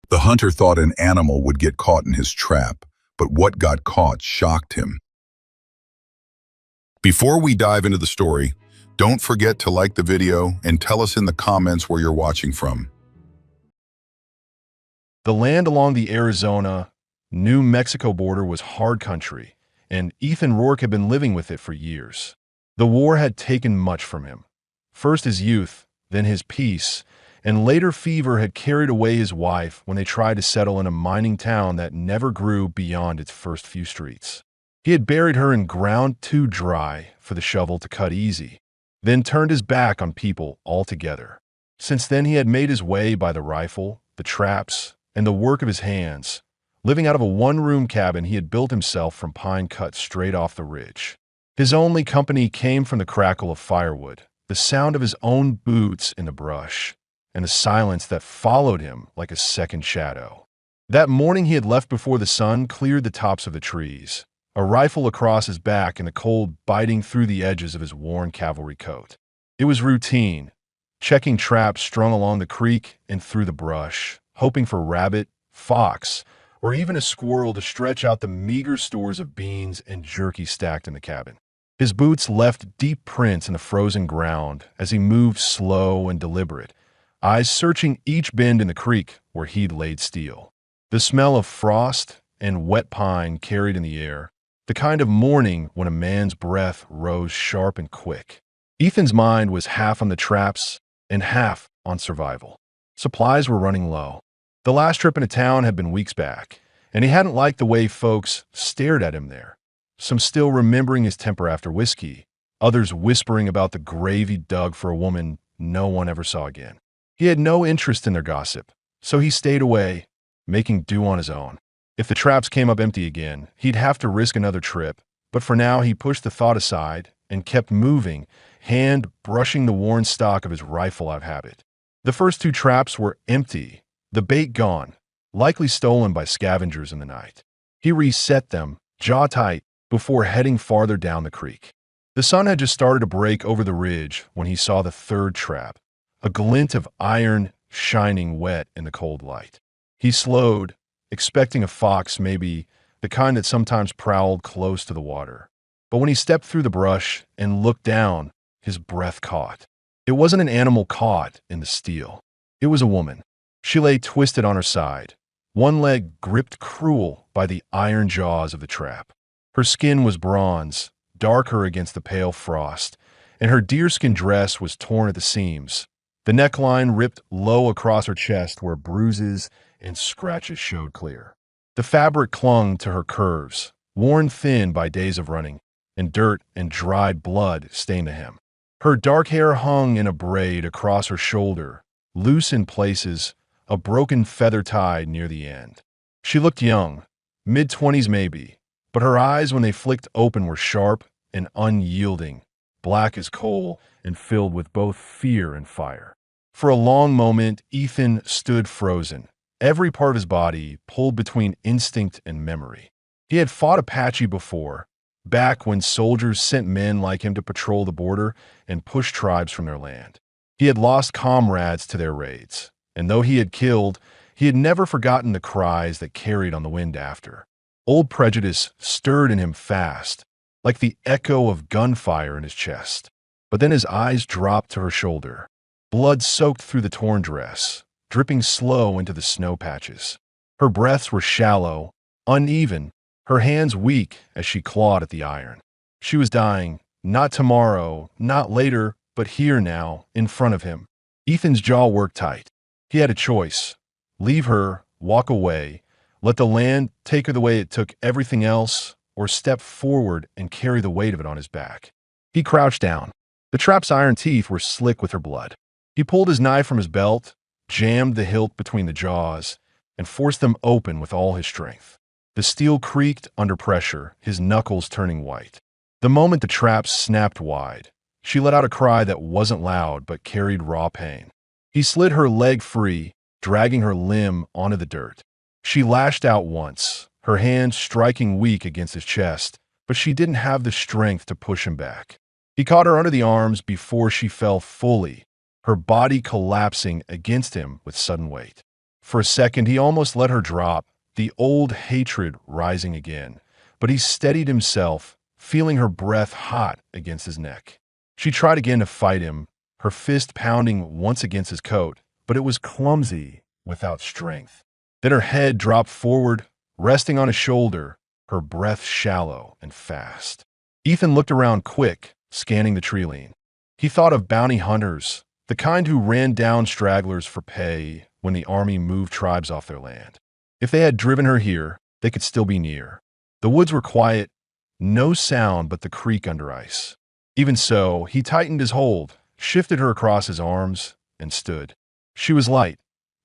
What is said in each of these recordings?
The hunter thought an animal would get caught in his trap, but what got caught shocked him. Before we dive into the story, don't forget to like the video and tell us in the comments where you're watching from. The land along the Arizona-New Mexico border was hard country, and Ethan Rourke had been living with it for years. The war had taken much from him. First his youth, then his peace, and later fever had carried away his wife when they tried to settle in a mining town that never grew beyond its first few streets. He had buried her in ground too dry for the shovel to cut easy, then turned his back on people altogether. Since then he had made his way by the rifle, the traps, and the work of his hands, living out of a one-room cabin he had built himself from pine cut straight off the ridge. His only company came from the crackle of firewood, the sound of his own boots in the brush, and the silence that followed him like a second shadow. That morning he had left before the sun cleared the tops of the trees, a rifle across his back and the cold biting through the edges of his worn cavalry coat. It was routine, checking traps strung along the creek and through the brush, hoping for rabbit, fox, or even a squirrel to stretch out the meager stores of beans and jerky stacked in the cabin. His boots left deep prints in the frozen ground as he moved slow and deliberate, eyes searching each bend in the creek where he'd laid steel. The smell of frost and wet pine carried in the air, the kind of morning when a man's breath rose sharp and quick. Ethan's mind was half on the traps and half on survival. Supplies were running low. The last trip into town had been weeks back, and he hadn't liked the way folks stared at him there. Some still remembering his temper after whiskey, others whispering about the grave he dug for a woman no one ever saw again. He had no interest in their gossip, so he stayed away, making do on his own. If the traps came up empty again, he'd have to risk another trip, but for now he pushed the thought aside and kept moving, hand brushing the worn stock of his rifle out of habit. The first two traps were empty, the bait gone, likely stolen by scavengers in the night. He reset them, jaw tight, before heading farther down the creek. The sun had just started to break over the ridge when he saw the third trap, a glint of iron shining wet in the cold light. He slowed, expecting a fox, maybe the kind that sometimes prowled close to the water. But when he stepped through the brush and looked down, his breath caught. It wasn't an animal caught in the steel. It was a woman. She lay twisted on her side, one leg gripped cruel by the iron jaws of the trap. Her skin was bronze, darker against the pale frost, and her deerskin dress was torn at the seams. The neckline ripped low across her chest where bruises and scratches showed clear. The fabric clung to her curves, worn thin by days of running, and dirt and dried blood stained the hem. Her dark hair hung in a braid across her shoulder, loose in places, a broken feather tied near the end. She looked young, mid-20s maybe, but her eyes when they flicked open were sharp and unyielding, black as coal and filled with both fear and fire. For a long moment, Ethan stood frozen, every part of his body pulled between instinct and memory. He had fought Apache before, back when soldiers sent men like him to patrol the border and push tribes from their land. He had lost comrades to their raids, and though he had killed, he had never forgotten the cries that carried on the wind after. Old prejudice stirred in him fast, like the echo of gunfire in his chest. But then his eyes dropped to her shoulder. Blood soaked through the torn dress, dripping slow into the snow patches. Her breaths were shallow, uneven, her hands weak as she clawed at the iron. She was dying, not tomorrow, not later, but here now, in front of him. Ethan's jaw worked tight. He had a choice. Leave her, walk away, let the land take her the way it took everything else, or step forward and carry the weight of it on his back. He crouched down. The trap's iron teeth were slick with her blood. He pulled his knife from his belt, jammed the hilt between the jaws, and forced them open with all his strength. The steel creaked under pressure, his knuckles turning white. The moment the trap snapped wide, she let out a cry that wasn't loud but carried raw pain. He slid her leg free, dragging her limb onto the dirt. She lashed out once, her hand striking weak against his chest, but she didn't have the strength to push him back. He caught her under the arms before she fell fully, her body collapsing against him with sudden weight. For a second, he almost let her drop, the old hatred rising again. But he steadied himself, feeling her breath hot against his neck. She tried again to fight him, her fist pounding once against his coat, but it was clumsy, without strength. Then her head dropped forward, resting on his shoulder, her breath shallow and fast. Ethan looked around quick, scanning the tree-line. He thought of bounty hunters, the kind who ran down stragglers for pay when the army moved tribes off their land. If they had driven her here, they could still be near. The woods were quiet, no sound but the creak under ice. Even so, he tightened his hold, shifted her across his arms, and stood. She was light,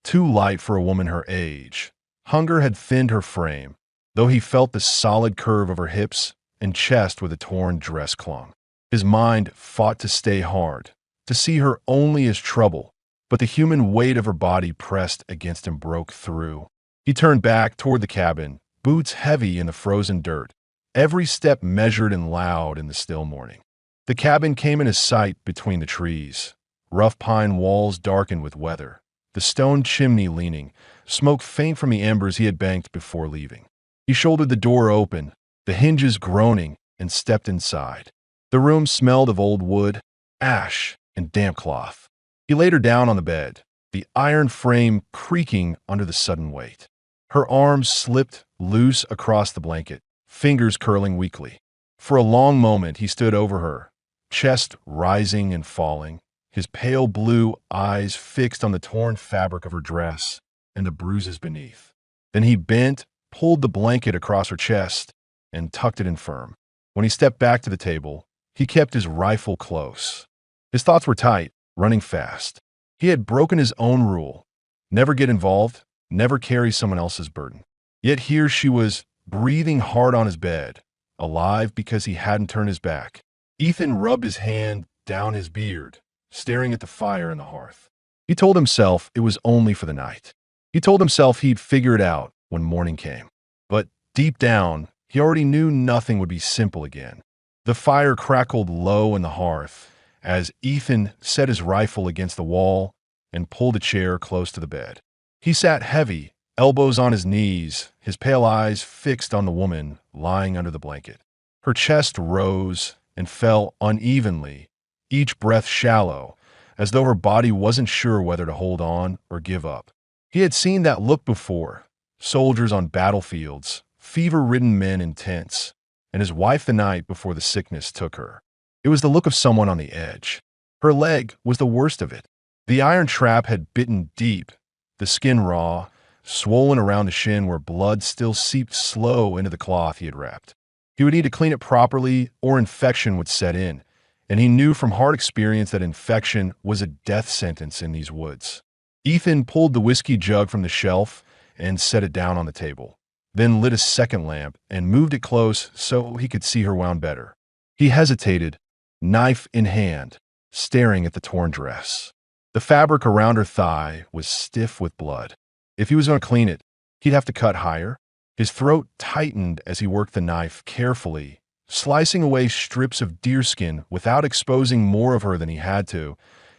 too light for a woman her age. Hunger had thinned her frame, though he felt the solid curve of her hips and chest where the torn dress clung. His mind fought to stay hard, to see her only as trouble, but the human weight of her body pressed against him broke through. He turned back toward the cabin, boots heavy in the frozen dirt, every step measured and loud in the still morning. The cabin came in his sight between the trees, rough pine walls darkened with weather, the stone chimney leaning, smoke faint from the embers he had banked before leaving. He shouldered the door open, the hinges groaning, and stepped inside. The room smelled of old wood, ash, and damp cloth. He laid her down on the bed, the iron frame creaking under the sudden weight. Her arms slipped loose across the blanket, fingers curling weakly. For a long moment he stood over her, chest rising and falling, his pale blue eyes fixed on the torn fabric of her dress and the bruises beneath. Then he bent, pulled the blanket across her chest, and tucked it in firm. When he stepped back to the table, he kept his rifle close. His thoughts were tight, running fast. He had broken his own rule: never get involved, never carry someone else's burden. Yet here she was, breathing hard on his bed, alive because he hadn't turned his back. Ethan rubbed his hand down his beard, staring at the fire in the hearth. He told himself it was only for the night. He told himself he'd figure it out when morning came. But deep down, he already knew nothing would be simple again. The fire crackled low in the hearth as Ethan set his rifle against the wall and pulled a chair close to the bed. He sat heavy, elbows on his knees, his pale eyes fixed on the woman lying under the blanket. Her chest rose and fell unevenly, each breath shallow, as though her body wasn't sure whether to hold on or give up. He had seen that look before: soldiers on battlefields, fever-ridden men in tents, and his wife the night before the sickness took her. It was the look of someone on the edge. Her leg was the worst of it. The iron trap had bitten deep, the skin raw, swollen around the shin where blood still seeped slow into the cloth he had wrapped. He would need to clean it properly or infection would set in, and he knew from hard experience that infection was a death sentence in these woods. Ethan pulled the whiskey jug from the shelf and set it down on the table, then lit a second lamp and moved it close so he could see her wound better. He hesitated, knife in hand, staring at the torn dress. The fabric around her thigh was stiff with blood. If he was going to clean it, he'd have to cut higher. His throat tightened as he worked the knife carefully, slicing away strips of deerskin without exposing more of her than he had to,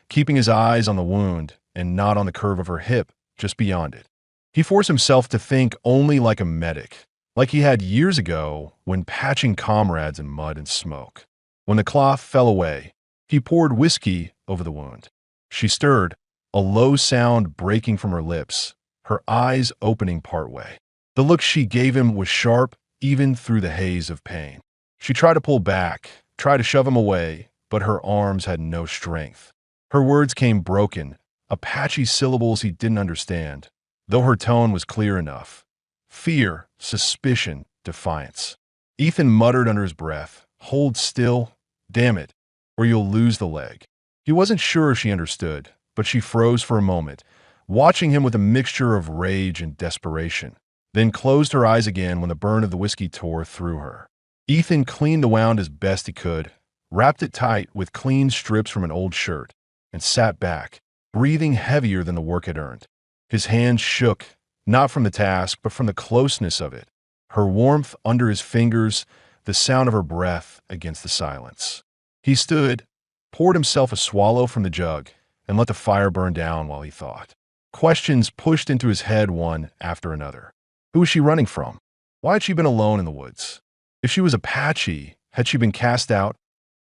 keeping his eyes on the wound and not on the curve of her hip just beyond it. He forced himself to think only like a medic, like he had years ago when patching comrades in mud and smoke. When the cloth fell away, he poured whiskey over the wound. She stirred, a low sound breaking from her lips, her eyes opening partway. The look she gave him was sharp, even through the haze of pain. She tried to pull back, tried to shove him away, but her arms had no strength. Her words came broken, Apache syllables he didn't understand, though her tone was clear enough. Fear, suspicion, defiance. Ethan muttered under his breath, "Hold still, damn it, or you'll lose the leg." He wasn't sure she understood, but she froze for a moment, watching him with a mixture of rage and desperation, then closed her eyes again when the burn of the whiskey tore through her. Ethan cleaned the wound as best he could, wrapped it tight with clean strips from an old shirt, and sat back, breathing heavier than the work had earned. His hands shook, not from the task, but from the closeness of it, her warmth under his fingers, the sound of her breath against the silence. He stood, poured himself a swallow from the jug, and let the fire burn down while he thought. Questions pushed into his head one after another. Who was she running from? Why had she been alone in the woods? If she was Apache, had she been cast out?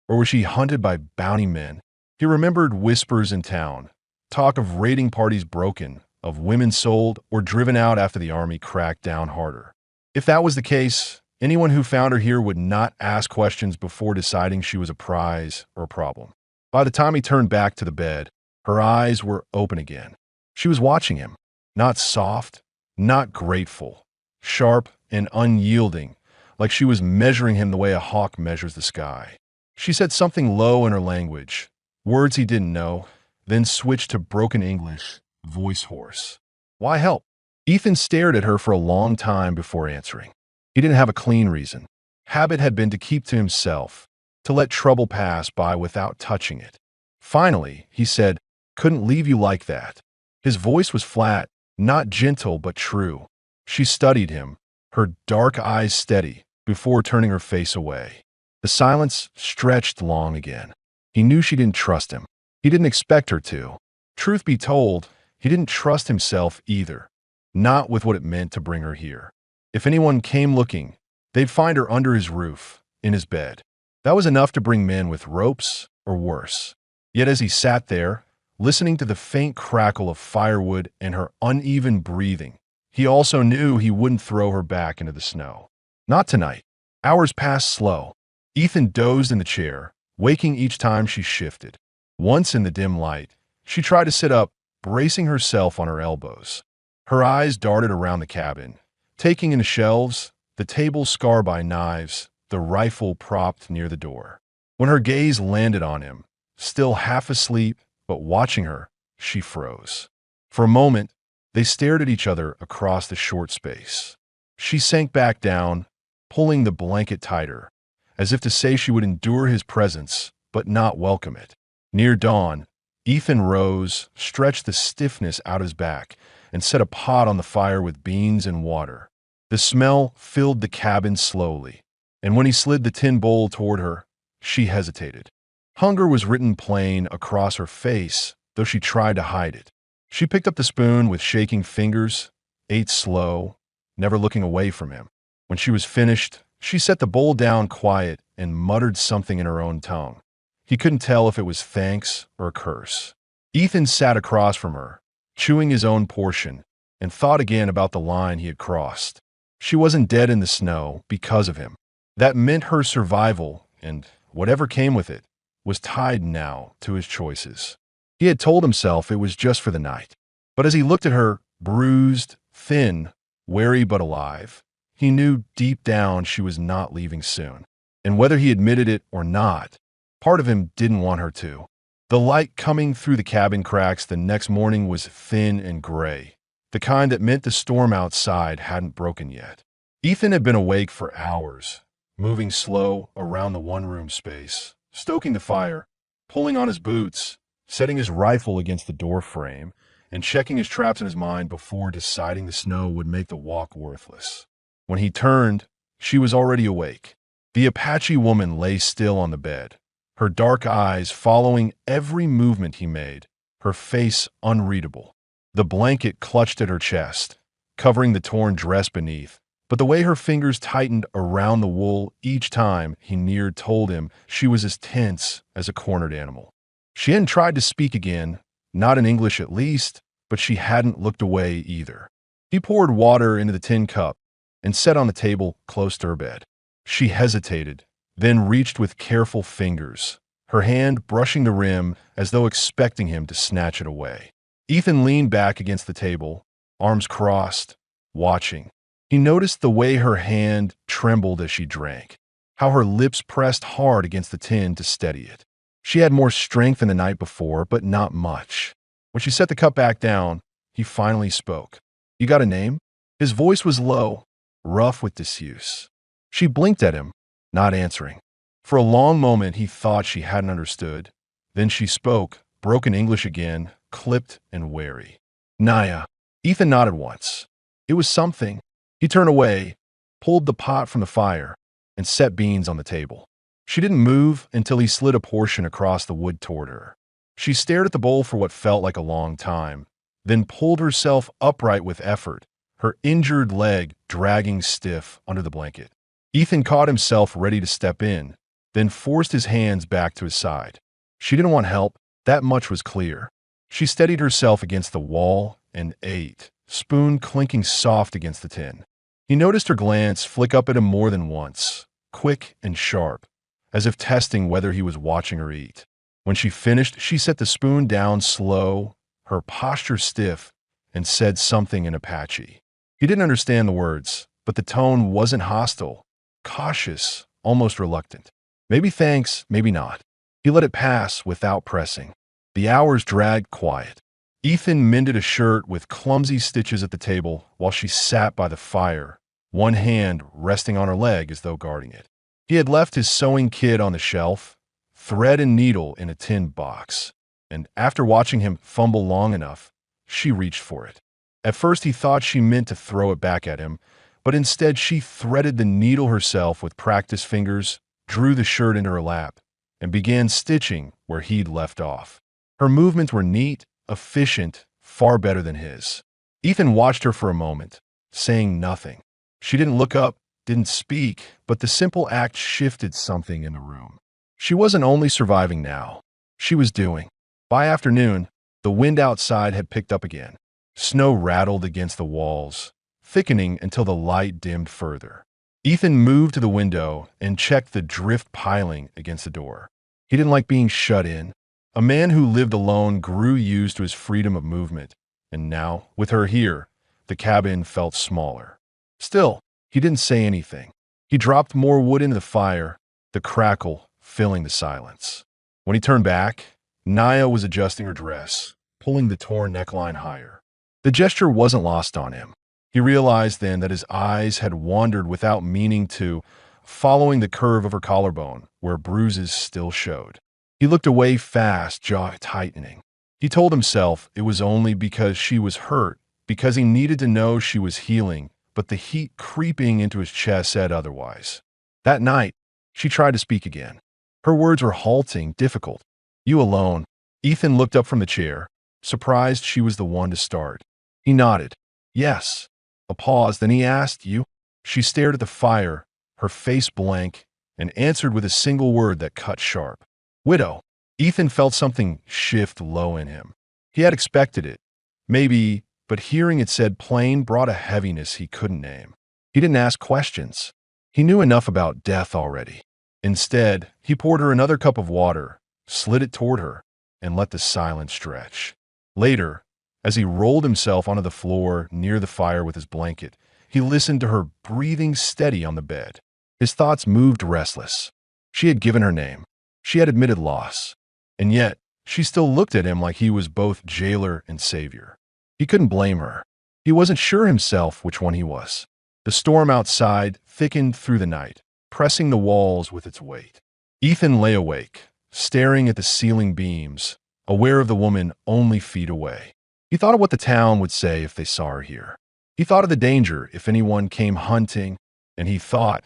Or was she hunted by bounty men? He remembered whispers in town, talk of raiding parties broken, of women sold or driven out after the army cracked down harder. If that was the case, anyone who found her here would not ask questions before deciding she was a prize or a problem. By the time he turned back to the bed, her eyes were open again. She was watching him, not soft, not grateful, sharp and unyielding, like she was measuring him the way a hawk measures the sky. She said something low in her language, words he didn't know, then switched to broken English, voice hoarse. Why help? Ethan stared at her for a long time before answering. He didn't have a clean reason. Habit had been to keep to himself, to let trouble pass by without touching it. Finally, he said, "Couldn't leave you like that." His voice was flat, not gentle but true. She studied him, her dark eyes steady, before turning her face away. The silence stretched long again. He knew she didn't trust him. He didn't expect her to. Truth be told, he didn't trust himself either. Not with what it meant to bring her here. If anyone came looking, they'd find her under his roof, in his bed. That was enough to bring men with ropes or worse. Yet as he sat there, listening to the faint crackle of firewood and her uneven breathing, he also knew he wouldn't throw her back into the snow. Not tonight. Hours passed slow. Ethan dozed in the chair, waking each time she shifted. Once in the dim light, she tried to sit up, bracing herself on her elbows. Her eyes darted around the cabin, taking in the shelves, the table scarred by knives, the rifle propped near the door. When her gaze landed on him, still half asleep but watching her, she froze. For a moment, they stared at each other across the short space. She sank back down, pulling the blanket tighter, as if to say she would endure his presence but not welcome it. Near dawn, Ethan rose, stretched the stiffness out his back, and set a pot on the fire with beans and water. The smell filled the cabin slowly, and when he slid the tin bowl toward her, she hesitated. Hunger was written plain across her face, though she tried to hide it. She picked up the spoon with shaking fingers, ate slow, never looking away from him. When she was finished, she set the bowl down quiet and muttered something in her own tongue. He couldn't tell if it was thanks or a curse. Ethan sat across from her, chewing his own portion, and thought again about the line he had crossed. She wasn't dead in the snow because of him. That meant her survival, and whatever came with it, was tied now to his choices. He had told himself it was just for the night. But as he looked at her, bruised, thin, wary but alive, he knew deep down she was not leaving soon. And whether he admitted it or not, part of him didn't want her to. The light coming through the cabin cracks the next morning was thin and gray, the kind that meant the storm outside hadn't broken yet. Ethan had been awake for hours, moving slow around the one-room space, stoking the fire, pulling on his boots, setting his rifle against the door frame, and checking his traps in his mind before deciding the snow would make the walk worthless. When he turned, she was already awake. The Apache woman lay still on the bed, her dark eyes following every movement he made, her face unreadable. The blanket clutched at her chest, covering the torn dress beneath, but the way her fingers tightened around the wool each time he neared told him she was as tense as a cornered animal. She hadn't tried to speak again, not in English at least, but she hadn't looked away either. He poured water into the tin cup and set on the table close to her bed. She hesitated, then reached with careful fingers, her hand brushing the rim as though expecting him to snatch it away. Ethan leaned back against the table, arms crossed, watching. He noticed the way her hand trembled as she drank, how her lips pressed hard against the tin to steady it. She had more strength than the night before, but not much. When she set the cup back down, he finally spoke. "You got a name?" His voice was low, rough with disuse. She blinked at him, not answering. For a long moment he thought she hadn't understood. Then she spoke, broken English again, clipped and wary. "Naya." Ethan nodded once. It was something. He turned away, pulled the pot from the fire, and set beans on the table. She didn't move until he slid a portion across the wood toward her. She stared at the bowl for what felt like a long time, then pulled herself upright with effort, her injured leg dragging stiff under the blanket. Ethan caught himself ready to step in, then forced his hands back to his side. She didn't want help, that much was clear. She steadied herself against the wall and ate, spoon clinking soft against the tin. He noticed her glance flick up at him more than once, quick and sharp, as if testing whether he was watching her eat. When she finished, she set the spoon down slow, her posture stiff, and said something in Apache. He didn't understand the words, but the tone wasn't hostile, cautious, almost reluctant. Maybe thanks, maybe not. He let it pass without pressing. The hours dragged quiet. Ethan mended a shirt with clumsy stitches at the table while she sat by the fire, one hand resting on her leg as though guarding it. He had left his sewing kit on the shelf, thread and needle in a tin box, and after watching him fumble long enough, she reached for it. At first he thought she meant to throw it back at him, but instead she threaded the needle herself with practiced fingers, drew the shirt into her lap, and began stitching where he'd left off. Her movements were neat, efficient, far better than his. Ethan watched her for a moment, saying nothing. She didn't look up, didn't speak, but the simple act shifted something in the room. She wasn't only surviving now, she was doing. By afternoon, the wind outside had picked up again. Snow rattled against the walls, thickening until the light dimmed further. Ethan moved to the window and checked the drift piling against the door. He didn't like being shut in. A man who lived alone grew used to his freedom of movement, and now, with her here, the cabin felt smaller. Still, he didn't say anything. He dropped more wood into the fire, the crackle filling the silence. When he turned back, Naya was adjusting her dress, pulling the torn neckline higher. The gesture wasn't lost on him. He realized then that his eyes had wandered without meaning to, following the curve of her collarbone, where bruises still showed. He looked away fast, jaw tightening. He told himself it was only because she was hurt, because he needed to know she was healing, but the heat creeping into his chest said otherwise. That night, she tried to speak again. Her words were halting, difficult. "You alone." Ethan looked up from the chair, surprised she was the one to start. He nodded. "Yes." A pause, then he asked, "You?" She stared at the fire, her face blank, and answered with a single word that cut sharp. "Widow." Ethan felt something shift low in him. He had expected it, maybe, but hearing it said plain brought a heaviness he couldn't name. He didn't ask questions. He knew enough about death already. Instead, he poured her another cup of water, slid it toward her, and let the silence stretch. Later, as he rolled himself onto the floor near the fire with his blanket, he listened to her breathing steady on the bed. His thoughts moved restless. She had given her name. She had admitted loss. And yet, she still looked at him like he was both jailer and savior. He couldn't blame her. He wasn't sure himself which one he was. The storm outside thickened through the night, pressing the walls with its weight. Ethan lay awake, staring at the ceiling beams, aware of the woman only feet away. He thought of what the town would say if they saw her here. He thought of the danger if anyone came hunting, and he thought,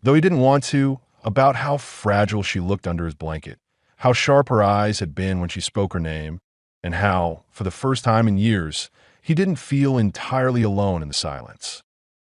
though he didn't want to, about how fragile she looked under his blanket, how sharp her eyes had been when she spoke her name, and how, for the first time in years, he didn't feel entirely alone in the silence.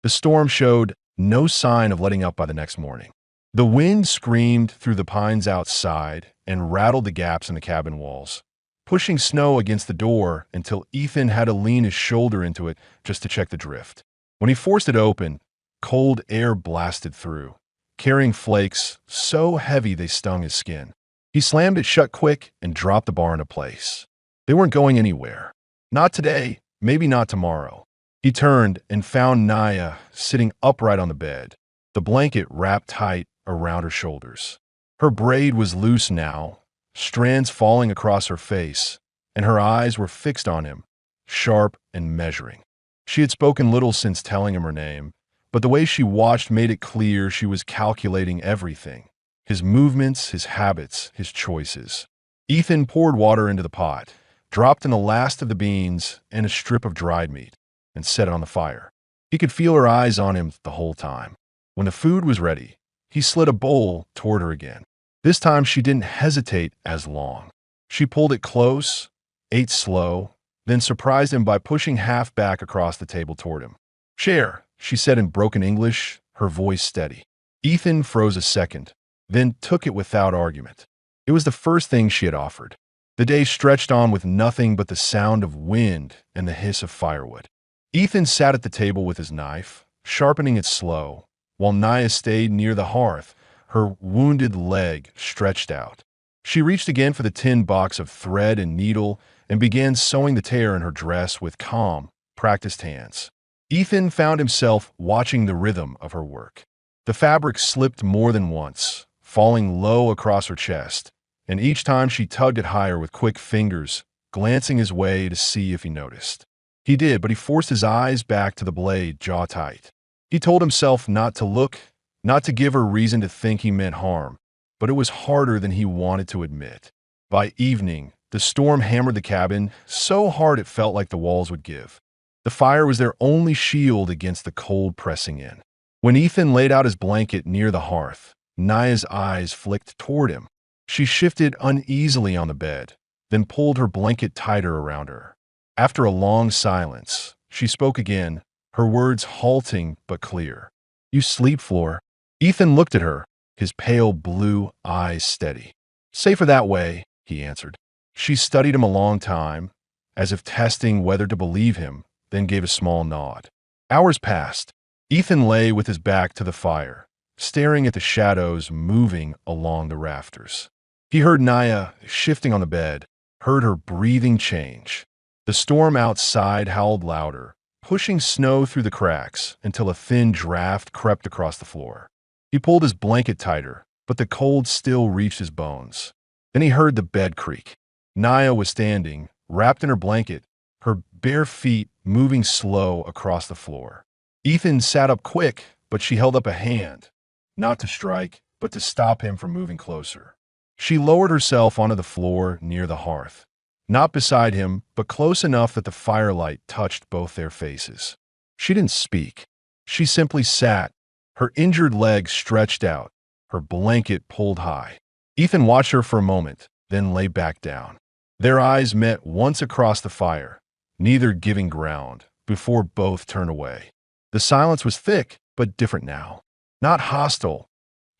The storm showed no sign of letting up by the next morning. The wind screamed through the pines outside and rattled the gaps in the cabin walls, pushing snow against the door until Ethan had to lean his shoulder into it just to check the drift. When he forced it open, cold air blasted through, carrying flakes so heavy they stung his skin. He slammed it shut quick and dropped the bar into place. They weren't going anywhere. Not today, maybe not tomorrow. He turned and found Naya sitting upright on the bed, the blanket wrapped tight around her shoulders. Her braid was loose now, strands falling across her face, and her eyes were fixed on him, sharp and measuring. She had spoken little since telling him her name, but the way she watched made it clear she was calculating everything. His movements, his habits, his choices. Ethan poured water into the pot, dropped in the last of the beans and a strip of dried meat, and set it on the fire. He could feel her eyes on him the whole time. When the food was ready, he slid a bowl toward her again. This time she didn't hesitate as long. She pulled it close, ate slow, then surprised him by pushing half back across the table toward him. "Chair," she said in broken English, her voice steady. Ethan froze a second, then took it without argument. It was the first thing she had offered. The day stretched on with nothing but the sound of wind and the hiss of firewood. Ethan sat at the table with his knife, sharpening it slow, while Naya stayed near the hearth, her wounded leg stretched out. She reached again for the tin box of thread and needle and began sewing the tear in her dress with calm, practiced hands. Ethan found himself watching the rhythm of her work. The fabric slipped more than once, falling low across her chest, and each time she tugged it higher with quick fingers, glancing his way to see if he noticed. He did, but he forced his eyes back to the blade, jaw tight. He told himself not to look, not to give her reason to think he meant harm, but it was harder than he wanted to admit. By evening, the storm hammered the cabin so hard it felt like the walls would give. The fire was their only shield against the cold pressing in. When Ethan laid out his blanket near the hearth, Naya's eyes flicked toward him. She shifted uneasily on the bed, then pulled her blanket tighter around her. After a long silence, she spoke again, her words halting but clear. "You sleep, Floor." Ethan looked at her, his pale blue eyes steady. "Safer that way," he answered. She studied him a long time, as if testing whether to believe him, then gave a small nod. Hours passed. Ethan lay with his back to the fire, staring at the shadows moving along the rafters. He heard Naya shifting on the bed, heard her breathing change. The storm outside howled louder, pushing snow through the cracks until a thin draft crept across the floor. He pulled his blanket tighter, but the cold still reached his bones. Then he heard the bed creak. Naya was standing, wrapped in her blanket, her bare feet moving slow across the floor. Ethan sat up quick, but she held up a hand, not to strike, but to stop him from moving closer. She lowered herself onto the floor near the hearth, not beside him, but close enough that the firelight touched both their faces. She didn't speak. She simply sat, her injured legs stretched out, her blanket pulled high. Ethan watched her for a moment, then lay back down. Their eyes met once across the fire, neither giving ground, before both turned away. The silence was thick, but different now. Not hostile,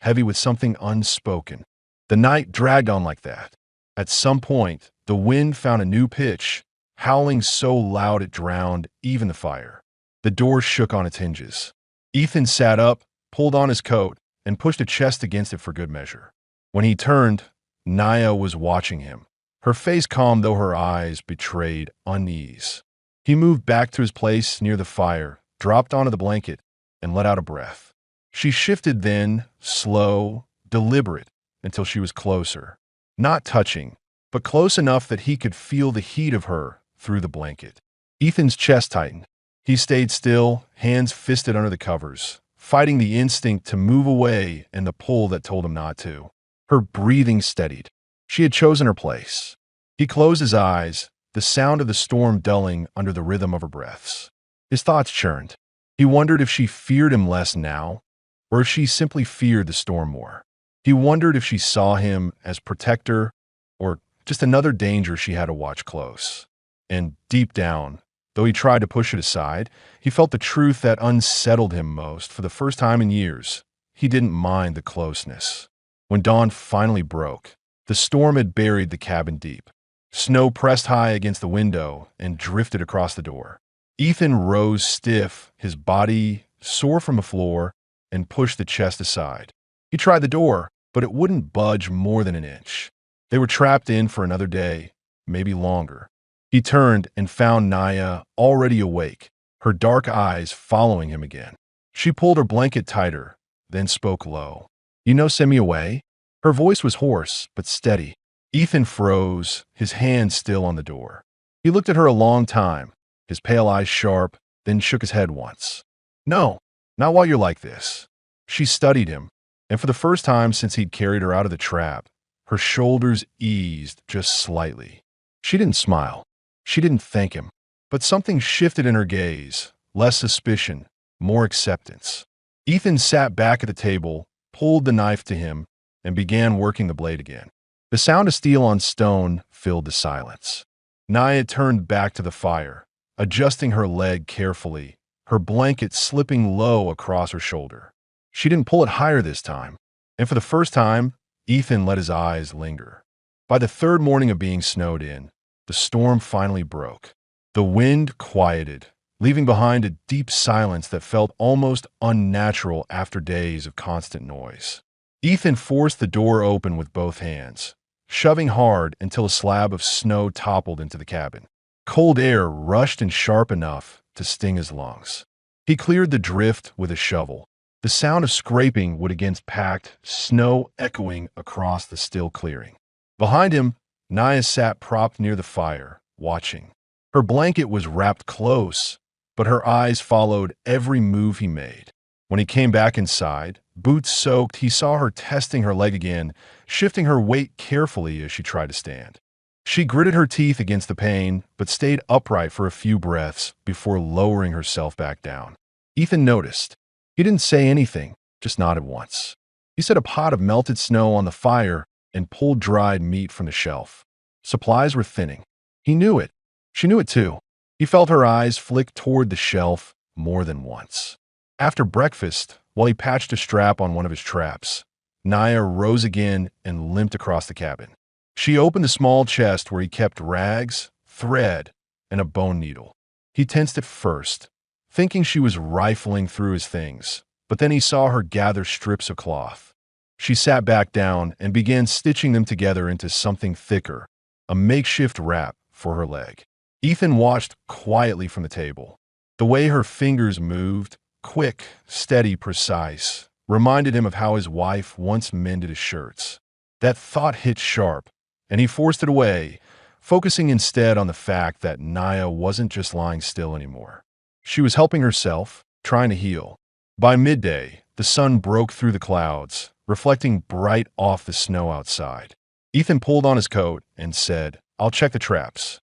heavy with something unspoken. The night dragged on like that. At some point, the wind found a new pitch, howling so loud it drowned even the fire. The door shook on its hinges. Ethan sat up, pulled on his coat, and pushed a chest against it for good measure. When he turned, Naya was watching him, her face calm though her eyes betrayed unease. He moved back to his place near the fire, dropped onto the blanket, and let out a breath. She shifted then, slow, deliberate, until she was closer. Not touching, but close enough that he could feel the heat of her through the blanket. Ethan's chest tightened. He stayed still, hands fisted under the covers, fighting the instinct to move away and the pull that told him not to. Her breathing steadied. She had chosen her place. He closed his eyes, the sound of the storm dulling under the rhythm of her breaths. His thoughts churned. He wondered if she feared him less now, or if she simply feared the storm more. He wondered if she saw him as protector or just another danger she had to watch close. And deep down, though he tried to push it aside, he felt the truth that unsettled him most for the first time in years. He didn't mind the closeness. When dawn finally broke, the storm had buried the cabin deep. Snow pressed high against the window and drifted across the door. Ethan rose stiff, his body sore from the floor, and pushed the chest aside. He tried the door, but it wouldn't budge more than an inch. They were trapped in for another day, maybe longer. He turned and found Naya already awake, her dark eyes following him again. She pulled her blanket tighter, then spoke low. "You know, send me away?" Her voice was hoarse, but steady. Ethan froze, his hand still on the door. He looked at her a long time, his pale eyes sharp, then shook his head once. "No, not while you're like this." She studied him, and for the first time since he'd carried her out of the trap, her shoulders eased just slightly. She didn't smile. She didn't thank him. But something shifted in her gaze, less suspicion, more acceptance. Ethan sat back at the table, pulled the knife to him, and began working the blade again. The sound of steel on stone filled the silence. Naya turned back to the fire, adjusting her leg carefully, her blanket slipping low across her shoulder. She didn't pull it higher this time, and for the first time, Ethan let his eyes linger. By the third morning of being snowed in, the storm finally broke. The wind quieted, leaving behind a deep silence that felt almost unnatural after days of constant noise. Ethan forced the door open with both hands, shoving hard until a slab of snow toppled into the cabin. Cold air rushed in sharp enough to sting his lungs. He cleared the drift with a shovel, the sound of scraping wood against packed snow echoing across the still clearing. Behind him, Naya sat propped near the fire, watching. Her blanket was wrapped close, but her eyes followed every move he made. When he came back inside, boots soaked, he saw her testing her leg again, shifting her weight carefully as she tried to stand. She gritted her teeth against the pain, but stayed upright for a few breaths before lowering herself back down. Ethan noticed. He didn't say anything, just nodded once. He set a pot of melted snow on the fire and pulled dried meat from the shelf. Supplies were thinning. He knew it. She knew it too. He felt her eyes flick toward the shelf more than once. After breakfast, while he patched a strap on one of his traps, Naya rose again and limped across the cabin. She opened the small chest where he kept rags, thread, and a bone needle. He tensed at first, thinking she was rifling through his things, but then he saw her gather strips of cloth. She sat back down and began stitching them together into something thicker, a makeshift wrap for her leg. Ethan watched quietly from the table. The way her fingers moved, quick, steady, precise, reminded him of how his wife once mended his shirts. That thought hit sharp, and he forced it away, focusing instead on the fact that Naya wasn't just lying still anymore. She was helping herself, trying to heal. By midday, the sun broke through the clouds, reflecting bright off the snow outside. Ethan pulled on his coat and said, "I'll check the traps."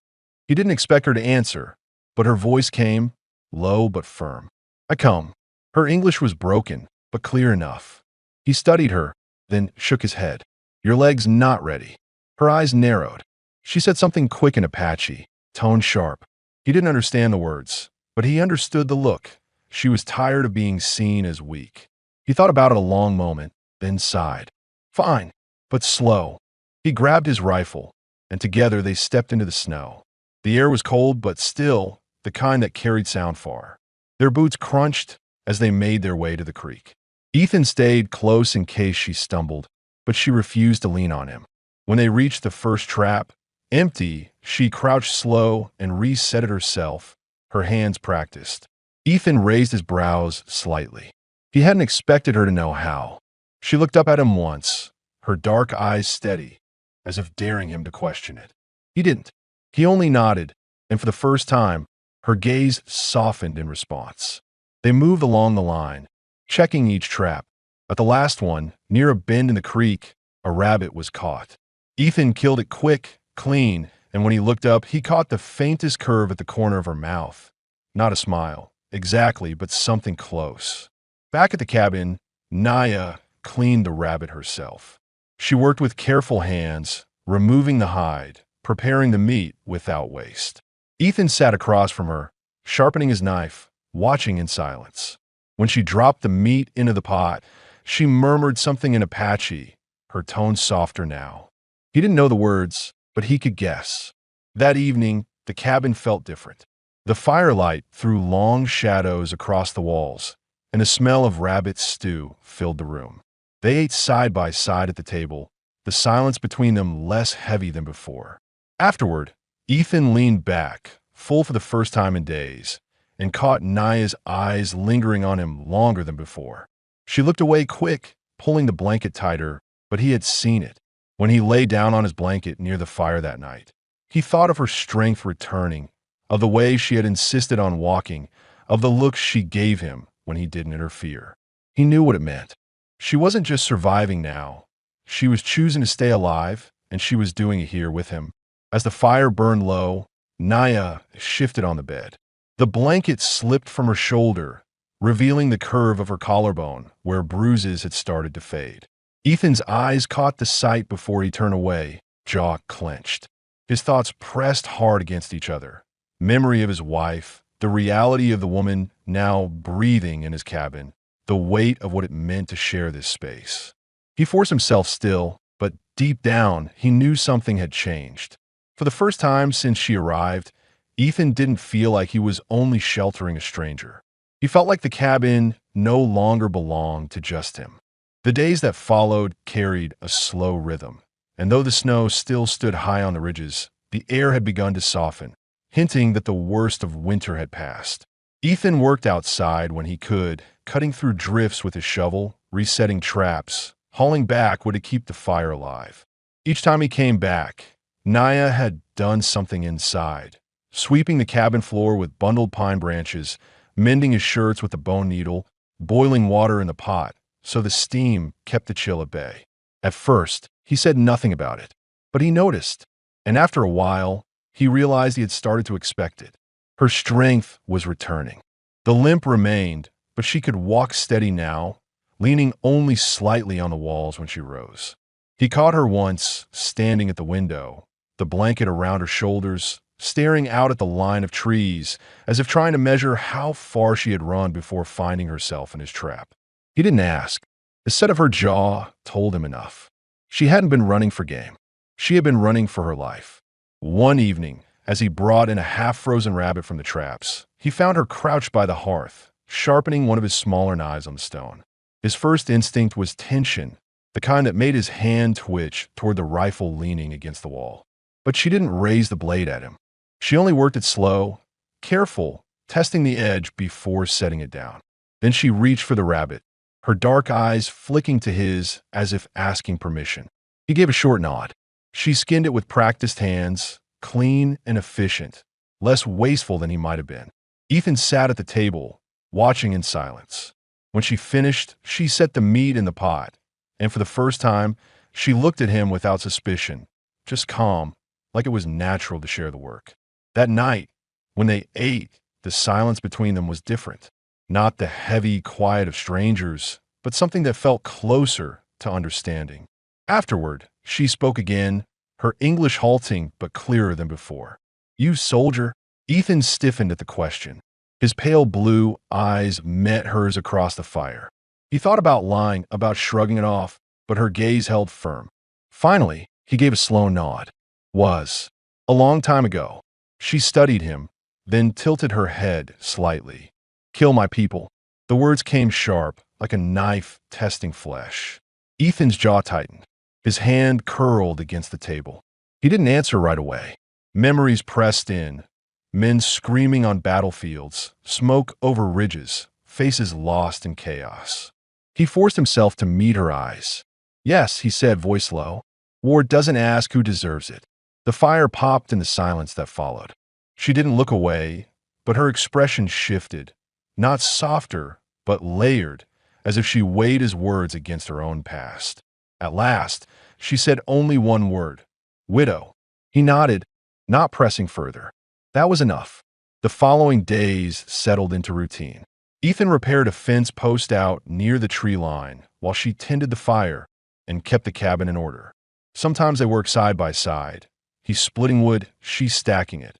He didn't expect her to answer, but her voice came, low but firm. "I come." Her English was broken, but clear enough. He studied her, then shook his head. "Your leg's not ready." Her eyes narrowed. She said something quick in Apache, tone sharp. He didn't understand the words, but he understood the look. She was tired of being seen as weak. He thought about it a long moment, then sighed. "Fine, but slow." He grabbed his rifle, and together they stepped into the snow. The air was cold, but still, the kind that carried sound far. Their boots crunched as they made their way to the creek. Ethan stayed close in case she stumbled, but she refused to lean on him. When they reached the first trap, empty, she crouched slow and reset it herself, her hands practiced. Ethan raised his brows slightly. He hadn't expected her to know how. She looked up at him once, her dark eyes steady, as if daring him to question it. He didn't. He only nodded, and for the first time, her gaze softened in response. They moved along the line, checking each trap. At the last one, near a bend in the creek, a rabbit was caught. Ethan killed it quick, clean, and when he looked up, he caught the faintest curve at the corner of her mouth. Not a smile, exactly, but something close. Back at the cabin, Naya cleaned the rabbit herself. She worked with careful hands, removing the hide, preparing the meat without waste. Ethan sat across from her, sharpening his knife, watching in silence. When she dropped the meat into the pot, she murmured something in Apache, her tone softer now. He didn't know the words, but he could guess. That evening, the cabin felt different. The firelight threw long shadows across the walls, and the smell of rabbit stew filled the room. They ate side by side at the table, the silence between them less heavy than before. Afterward, Ethan leaned back, full for the first time in days, and caught Naya's eyes lingering on him longer than before. She looked away quick, pulling the blanket tighter, but he had seen it. When he lay down on his blanket near the fire that night, he thought of her strength returning, of the way she had insisted on walking, of the looks she gave him when he didn't interfere. He knew what it meant. She wasn't just surviving now. She was choosing to stay alive, and she was doing it here with him. As the fire burned low, Naya shifted on the bed. The blanket slipped from her shoulder, revealing the curve of her collarbone where bruises had started to fade. Ethan's eyes caught the sight before he turned away, jaw clenched. His thoughts pressed hard against each other. Memory of his wife, the reality of the woman now breathing in his cabin, the weight of what it meant to share this space. He forced himself still, but deep down, he knew something had changed. For the first time since she arrived, Ethan didn't feel like he was only sheltering a stranger. He felt like the cabin no longer belonged to just him. The days that followed carried a slow rhythm, and though the snow still stood high on the ridges, the air had begun to soften, hinting that the worst of winter had passed. Ethan worked outside when he could, cutting through drifts with his shovel, resetting traps, hauling back wood to keep the fire alive. Each time he came back, Naya had done something inside, sweeping the cabin floor with bundled pine branches, mending his shirts with a bone needle, boiling water in the pot, so the steam kept the chill at bay. At first, he said nothing about it, but he noticed, and after a while, he realized he had started to expect it. Her strength was returning. The limp remained, but she could walk steady now, leaning only slightly on the walls when she rose. He caught her once, standing at the window, the blanket around her shoulders, staring out at the line of trees, as if trying to measure how far she had run before finding herself in his trap. He didn't ask. The set of her jaw told him enough. She hadn't been running for game. She had been running for her life. One evening, as he brought in a half-frozen rabbit from the traps, he found her crouched by the hearth, sharpening one of his smaller knives on the stone. His first instinct was tension, the kind that made his hand twitch toward the rifle leaning against the wall. But she didn't raise the blade at him. She only worked it slow, careful, testing the edge before setting it down. Then she reached for the rabbit, her dark eyes flicking to his as if asking permission. He gave a short nod. She skinned it with practiced hands, clean and efficient, less wasteful than he might have been. Ethan sat at the table, watching in silence. When she finished, she set the meat in the pot, and for the first time, she looked at him without suspicion, just calm, like it was natural to share the work. That night, when they ate, the silence between them was different. Not the heavy quiet of strangers, but something that felt closer to understanding. Afterward, she spoke again, her English halting but clearer than before. "You soldier?" Ethan stiffened at the question. His pale blue eyes met hers across the fire. He thought about lying, about shrugging it off, but her gaze held firm. Finally, he gave a slow nod. "Was. A long time ago." She studied him, then tilted her head slightly. "Kill my people." The words came sharp, like a knife testing flesh. Ethan's jaw tightened. His hand curled against the table. He didn't answer right away. Memories pressed in. Men screaming on battlefields, smoke over ridges, faces lost in chaos. He forced himself to meet her eyes. "Yes," he said, voice low. "War doesn't ask who deserves it." The fire popped in the silence that followed. She didn't look away, but her expression shifted. Not softer, but layered, as if she weighed his words against her own past. At last, she said only one word: "Widow." He nodded, not pressing further. That was enough. The following days settled into routine. Ethan repaired a fence post out near the tree line while she tended the fire and kept the cabin in order. Sometimes they worked side by side. He splitting wood, she stacking it.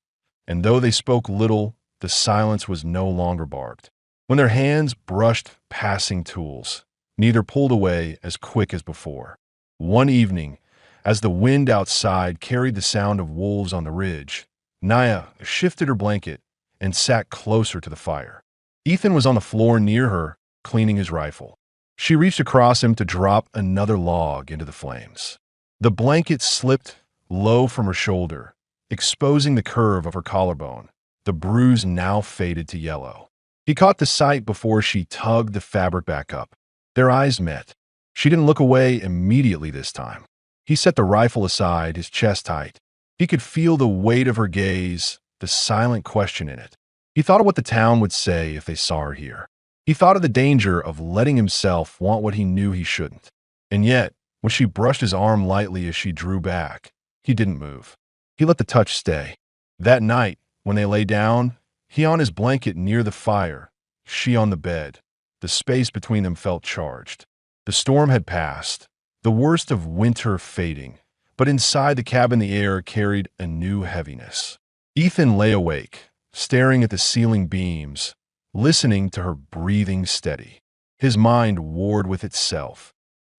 And though they spoke little, the silence was no longer barked. When their hands brushed passing tools, neither pulled away as quick as before. One evening, as the wind outside carried the sound of wolves on the ridge, Naya shifted her blanket and sat closer to the fire. Ethan was on the floor near her, cleaning his rifle. She reached across him to drop another log into the flames. The blanket slipped low from her shoulder, exposing the curve of her collarbone. The bruise now faded to yellow. He caught the sight before she tugged the fabric back up. Their eyes met. She didn't look away immediately this time. He set the rifle aside, his chest tight. He could feel the weight of her gaze, the silent question in it. He thought of what the town would say if they saw her here. He thought of the danger of letting himself want what he knew he shouldn't. And yet, when she brushed his arm lightly as she drew back, he didn't move. He let the touch stay. That night, when they lay down, he on his blanket near the fire, she on the bed. The space between them felt charged. The storm had passed, the worst of winter fading, But inside the cabin, the air carried a new heaviness. Ethan lay awake, staring at the ceiling beams, listening to her breathing steady. His mind warred with itself.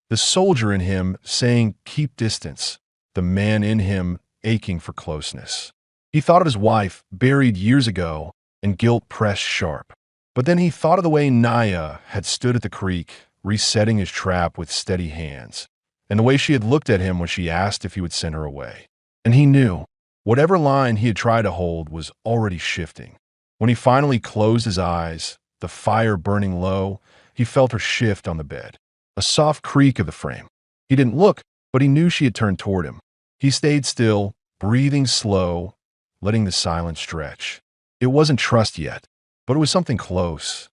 The soldier in him saying, "Keep distance," the man in him aching for closeness. He thought of his wife, buried years ago, and guilt pressed sharp. But then he thought of the way Naya had stood at the creek, resetting his trap with steady hands, and the way she had looked at him when she asked if he would send her away. And he knew, whatever line he had tried to hold was already shifting. When he finally closed his eyes, the fire burning low, he felt her shift on the bed. A soft creak of the frame. He didn't look, but he knew she had turned toward him. He stayed still, breathing slow, letting the silence stretch. It wasn't trust yet, but it was something close.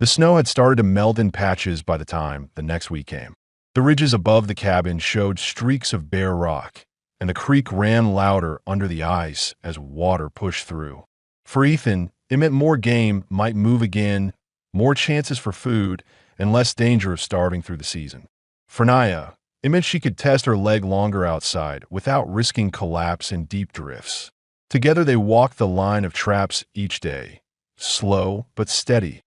The snow had started to melt in patches by the time the next week came. The ridges above the cabin showed streaks of bare rock, and the creek ran louder under the ice as water pushed through. For Ethan, it meant more game might move again, more chances for food, and less danger of starving through the season. For Naya, it meant she could test her leg longer outside without risking collapse in deep drifts. Together they walked the line of traps each day, slow but steady,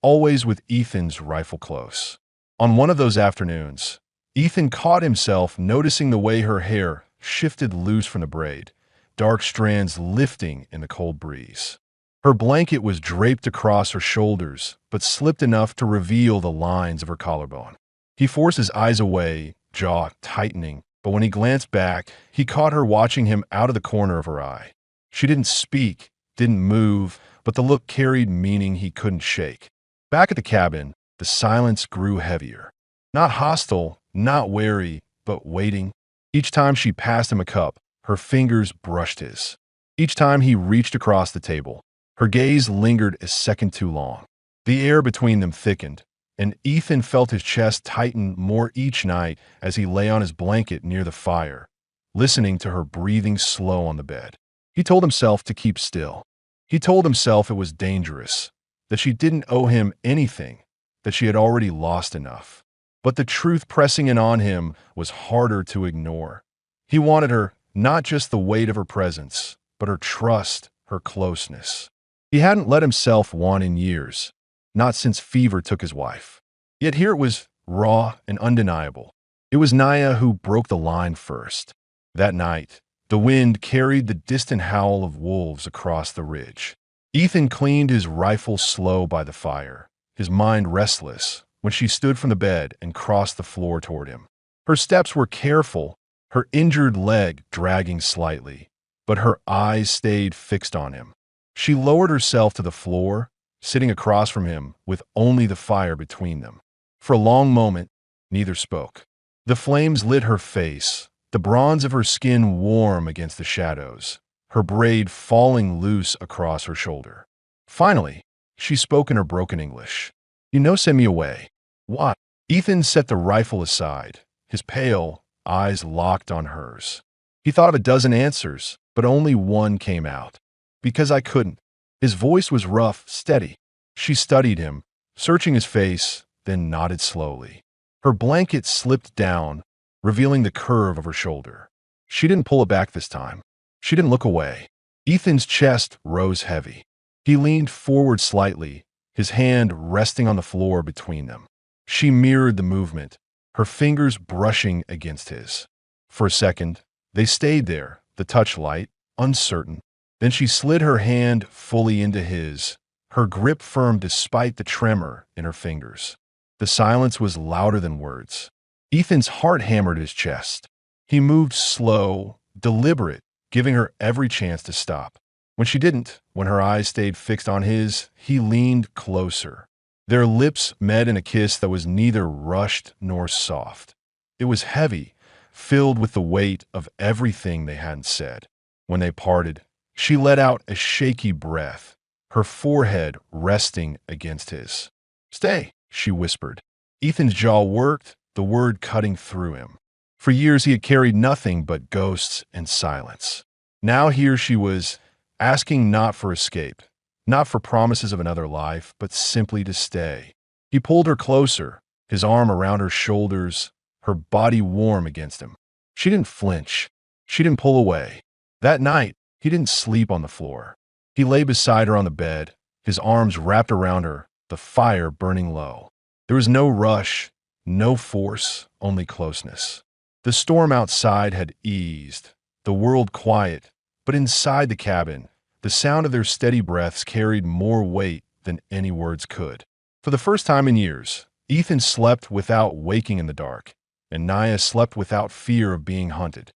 always with Ethan's rifle close. On one of those afternoons, Ethan caught himself noticing the way her hair shifted loose from the braid, dark strands lifting in the cold breeze. Her blanket was draped across her shoulders, but slipped enough to reveal the lines of her collarbone. He forced his eyes away, jaw tightening, but when he glanced back, he caught her watching him out of the corner of her eye. She didn't speak, didn't move, but the look carried meaning he couldn't shake. Back at the cabin, the silence grew heavier. Not hostile, not wary, but waiting. Each time she passed him a cup, her fingers brushed his. Each time he reached across the table, her gaze lingered a second too long. The air between them thickened, and Ethan felt his chest tighten more each night as he lay on his blanket near the fire, listening to her breathing slow on the bed. He told himself to keep still. He told himself it was dangerous, that she didn't owe him anything, that she had already lost enough. But the truth pressing in on him was harder to ignore. He wanted her, not just the weight of her presence, but her trust, her closeness. He hadn't let himself want in years, not since fever took his wife. Yet here it was, raw and undeniable. It was Naya who broke the line first. That night, the wind carried the distant howl of wolves across the ridge. Ethan cleaned his rifle slow by the fire, his mind restless, when she stood from the bed and crossed the floor toward him. Her steps were careful, her injured leg dragging slightly, but her eyes stayed fixed on him. She lowered herself to the floor, sitting across from him with only the fire between them. For a long moment, neither spoke. The flames lit her face, the bronze of her skin warm against the shadows, her braid falling loose across her shoulder. Finally, she spoke in her broken English. "You know, send me away." "What?" Ethan set the rifle aside, his pale eyes locked on hers. He thought of a dozen answers, but only one came out. "Because I couldn't." His voice was rough, steady. She studied him, searching his face, then nodded slowly. Her blanket slipped down, revealing the curve of her shoulder. She didn't pull it back this time. She didn't look away. Ethan's chest rose heavy. He leaned forward slightly, his hand resting on the floor between them. She mirrored the movement, her fingers brushing against his. For a second, they stayed there, the touch light, uncertain. Then she slid her hand fully into his, her grip firm despite the tremor in her fingers. The silence was louder than words. Ethan's heart hammered his chest. He moved slow, deliberate, giving her every chance to stop. When she didn't, when her eyes stayed fixed on his, he leaned closer. Their lips met in a kiss that was neither rushed nor soft. It was heavy, filled with the weight of everything they hadn't said. When they parted, she let out a shaky breath, her forehead resting against his. "Stay," she whispered. Ethan's jaw worked, the word cutting through him. For years he had carried nothing but ghosts and silence. Now here she was, asking not for escape, not for promises of another life, but simply to stay. He pulled her closer, his arm around her shoulders, her body warm against him. She didn't flinch. She didn't pull away. That night, he didn't sleep on the floor. He lay beside her on the bed, his arms wrapped around her, the fire burning low. There was no rush, no force, only closeness. The storm outside had eased, the world quiet, but inside the cabin, the sound of their steady breaths carried more weight than any words could. For the first time in years, Ethan slept without waking in the dark, and Naya slept without fear of being hunted.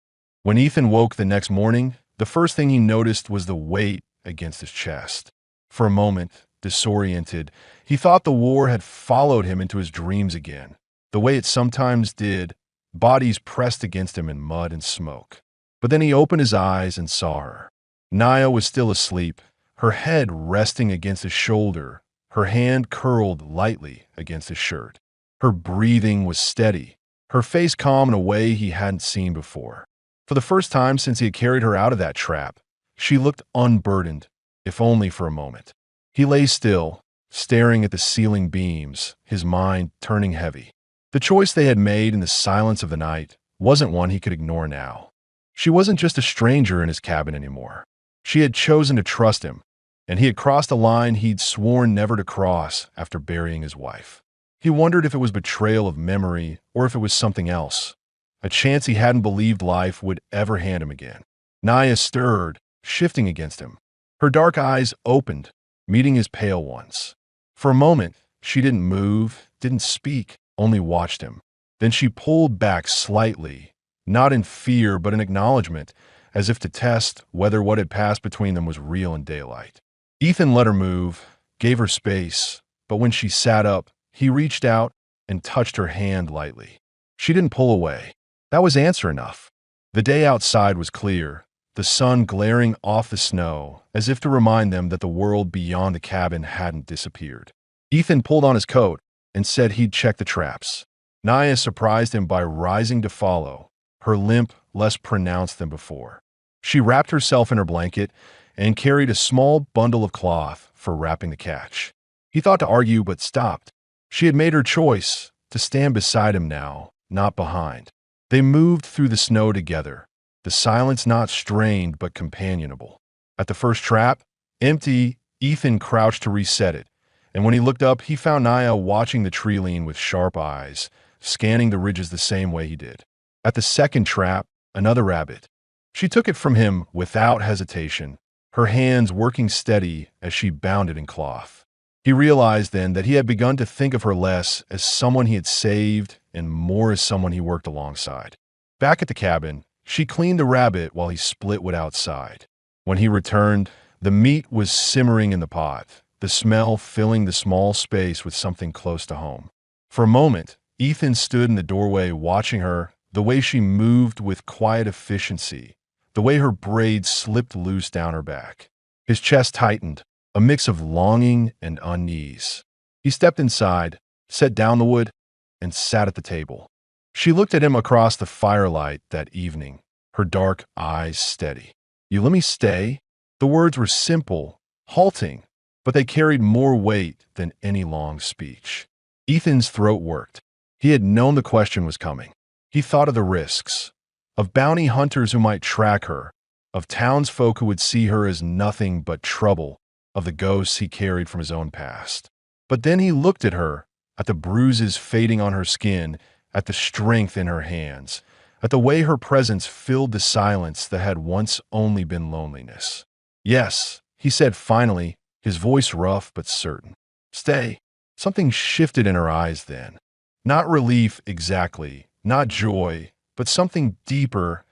When Ethan woke the next morning, the first thing he noticed was the weight against his chest. For a moment, disoriented, he thought the war had followed him into his dreams again, the way it sometimes did, bodies pressed against him in mud and smoke. But then he opened his eyes and saw her. Naya was still asleep, her head resting against his shoulder, her hand curled lightly against his shirt. Her breathing was steady, her face calm in a way he hadn't seen before. For the first time since he had carried her out of that trap, she looked unburdened, if only for a moment. He lay still, staring at the ceiling beams, his mind turning heavy. The choice they had made in the silence of the night wasn't one he could ignore now. She wasn't just a stranger in his cabin anymore. She had chosen to trust him, and he had crossed a line he'd sworn never to cross after burying his wife. He wondered if it was betrayal of memory or if it was something else, a chance he hadn't believed life would ever hand him again. Naya stirred, shifting against him. Her dark eyes opened, meeting his pale ones. For a moment, she didn't move, didn't speak, only watched him. Then she pulled back slightly, not in fear but in acknowledgement, as if to test whether what had passed between them was real in daylight. Ethan let her move, gave her space, but when she sat up, he reached out and touched her hand lightly. She didn't pull away. That was answer enough. The day outside was clear, the sun glaring off the snow, as if to remind them that the world beyond the cabin hadn't disappeared. Ethan pulled on his coat and said he'd check the traps. Naya surprised him by rising to follow, her limp less pronounced than before. She wrapped herself in her blanket and carried a small bundle of cloth for wrapping the catch. He thought to argue but stopped. She had made her choice, to stand beside him now, not behind. They moved through the snow together, the silence not strained but companionable. At the first trap, empty, Ethan crouched to reset it, and when he looked up, he found Naya watching the tree lean with sharp eyes, scanning the ridges the same way he did. At the second trap, another rabbit. She took it from him without hesitation, her hands working steady as she bound it in cloth. He realized then that he had begun to think of her less as someone he had saved and more as someone he worked alongside. Back at the cabin, she cleaned the rabbit while he split wood outside. When he returned, the meat was simmering in the pot, the smell filling the small space with something close to home. For a moment, Ethan stood in the doorway watching her, the way she moved with quiet efficiency, the way her braids slipped loose down her back. His chest tightened, a mix of longing and unease. He stepped inside, set down the wood, and sat at the table. She looked at him across the firelight that evening, her dark eyes steady. "You let me stay?" The words were simple, halting, but they carried more weight than any long speech. Ethan's throat worked. He had known the question was coming. He thought of the risks, of bounty hunters who might track her, of townsfolk who would see her as nothing but trouble, of the ghosts he carried from his own past. But then he looked at her, at the bruises fading on her skin, at the strength in her hands, at the way her presence filled the silence that had once only been loneliness. "Yes," he said finally, his voice rough but certain. "Stay." Something shifted in her eyes then. Not relief exactly, not joy, but something deeper,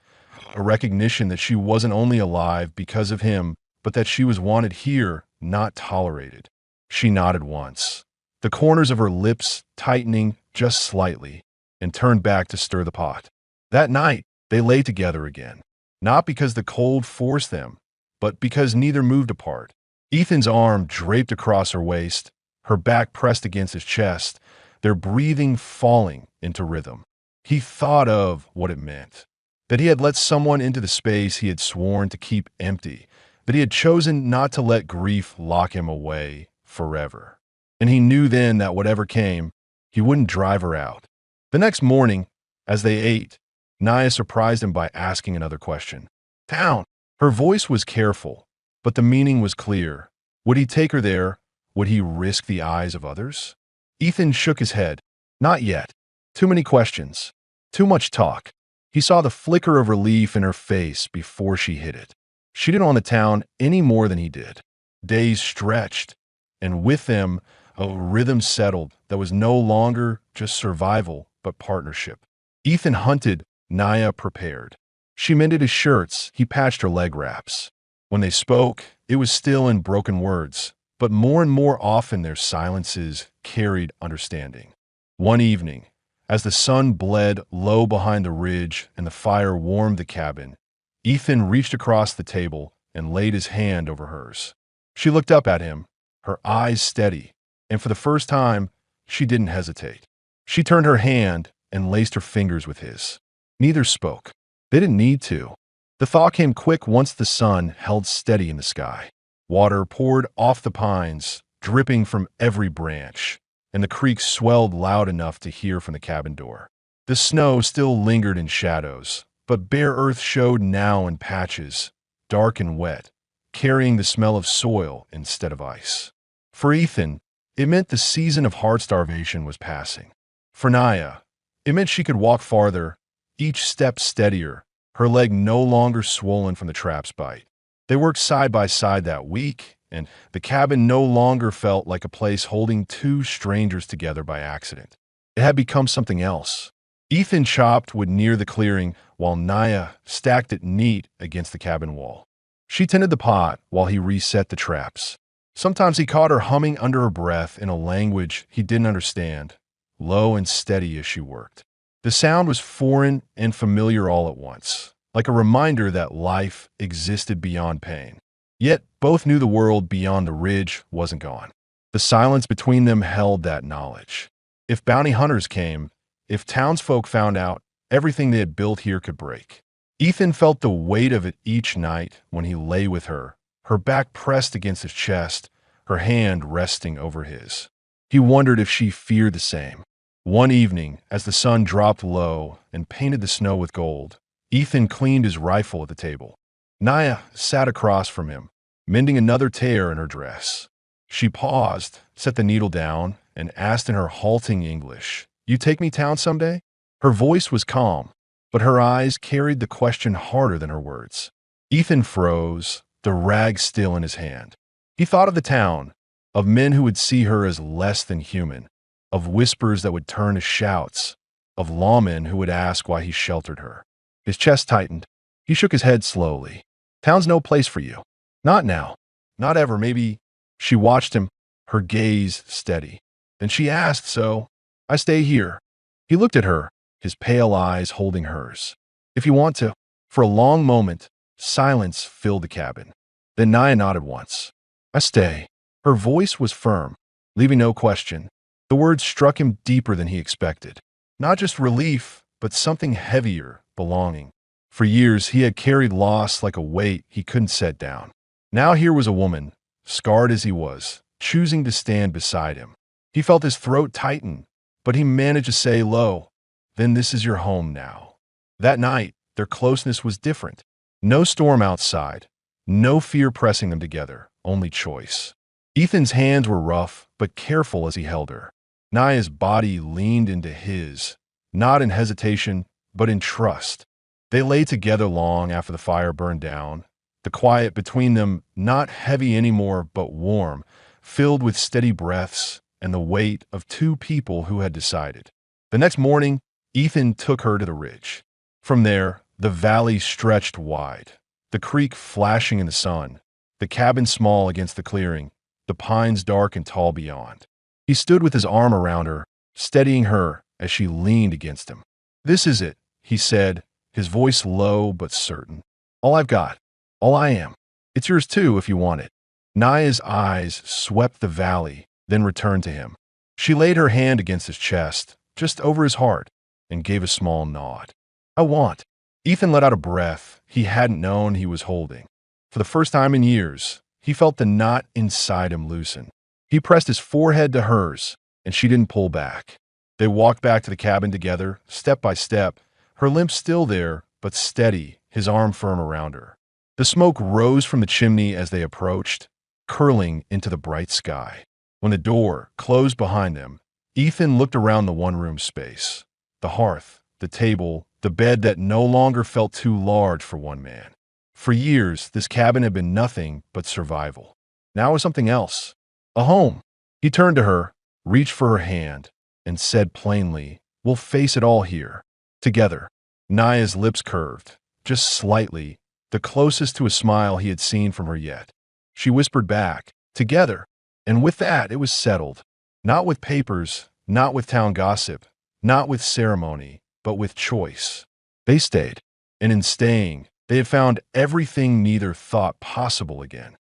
a recognition that she wasn't only alive because of him, but that she was wanted here, not tolerated. She nodded once, the corners of her lips tightening just slightly, and turned back to stir the pot. That night, they lay together again, not because the cold forced them, but because neither moved apart. Ethan's arm draped across her waist, her back pressed against his chest, their breathing falling into rhythm. He thought of what it meant, that he had let someone into the space he had sworn to keep empty, that he had chosen not to let grief lock him away forever. And he knew then that whatever came, he wouldn't drive her out. The next morning, as they ate, Naya surprised him by asking another question. Town. Her voice was careful, but the meaning was clear. Would he take her there? Would he risk the eyes of others? Ethan shook his head. Not yet. Too many questions. Too much talk. He saw the flicker of relief in her face before she hit it. She didn't want the town any more than he did. Days stretched, and with them, a rhythm settled that was no longer just survival, but partnership. Ethan hunted, Naya prepared. She mended his shirts, he patched her leg wraps. When they spoke, it was still in broken words, but more and more often their silences carried understanding. One evening, as the sun bled low behind the ridge and the fire warmed the cabin, Ethan reached across the table and laid his hand over hers. She looked up at him, her eyes steady, and for the first time, she didn't hesitate. She turned her hand and laced her fingers with his. Neither spoke. They didn't need to. The thaw came quick once the sun held steady in the sky. Water poured off the pines, dripping from every branch, and the creek swelled loud enough to hear from the cabin door. The snow still lingered in shadows, but bare earth showed now in patches, dark and wet, carrying the smell of soil instead of ice. For Ethan, it meant the season of heart starvation was passing. For Naya, it meant she could walk farther, each step steadier, her leg no longer swollen from the trap's bite. They worked side by side that week, and the cabin no longer felt like a place holding two strangers together by accident. It had become something else. Ethan chopped wood near the clearing, while Naya stacked it neat against the cabin wall. She tended the pot while he reset the traps. Sometimes he caught her humming under her breath in a language he didn't understand, low and steady as she worked. The sound was foreign and familiar all at once, like a reminder that life existed beyond pain. Yet both knew the world beyond the ridge wasn't gone. The silence between them held that knowledge. If bounty hunters came, if townsfolk found out, everything they had built here could break. Ethan felt the weight of it each night when he lay with her, her back pressed against his chest, her hand resting over his. He wondered if she feared the same. One evening, as the sun dropped low and painted the snow with gold, Ethan cleaned his rifle at the table. Naya sat across from him, mending another tear in her dress. She paused, set the needle down, and asked in her halting English, "You take me town someday?" Her voice was calm, but her eyes carried the question harder than her words. Ethan froze, the rag still in his hand. He thought of the town, of men who would see her as less than human, of whispers that would turn to shouts, of lawmen who would ask why he sheltered her. His chest tightened. He shook his head slowly. "Town's no place for you. Not now. Not ever, maybe." She watched him, her gaze steady. Then she asked, "So, I stay here?" He looked at her, his pale eyes holding hers. "If you want to." For a long moment, silence filled the cabin. Then Naya nodded once. "I stay." Her voice was firm, leaving no question. The words struck him deeper than he expected. Not just relief, but something heavier, belonging. For years, he had carried loss like a weight he couldn't set down. Now here was a woman, scarred as he was, choosing to stand beside him. He felt his throat tighten, but he managed to say low, "Then this is your home now." That night, their closeness was different. No storm outside, no fear pressing them together, only choice. Ethan's hands were rough, but careful as he held her. Naya's body leaned into his, not in hesitation, but in trust. They lay together long after the fire burned down, the quiet between them not heavy anymore, but warm, filled with steady breaths and the weight of two people who had decided. The next morning, Ethan took her to the ridge. From there, the valley stretched wide, the creek flashing in the sun, the cabin small against the clearing, the pines dark and tall beyond. He stood with his arm around her, steadying her as she leaned against him. "This is it," he said, his voice low but certain. "All I've got. All I am. It's yours too if you want it." Naya's eyes swept the valley, then returned to him. She laid her hand against his chest, just over his heart, and gave a small nod. "I want." Ethan let out a breath he hadn't known he was holding. For the first time in years, he felt the knot inside him loosen. He pressed his forehead to hers, and she didn't pull back. They walked back to the cabin together, step by step, her limp still there, but steady, his arm firm around her. The smoke rose from the chimney as they approached, curling into the bright sky. When the door closed behind them, Ethan looked around the one-room space. The hearth, the table, the bed that no longer felt too large for one man. For years, this cabin had been nothing but survival. Now it was something else. A home. He turned to her, reached for her hand, and said plainly, "We'll face it all here. Together." Naya's lips curved, just slightly, the closest to a smile he had seen from her yet. She whispered back, "Together." And with that, it was settled. Not with papers, not with town gossip, not with ceremony, but with choice. They stayed. And in staying, they had found everything neither thought possible again.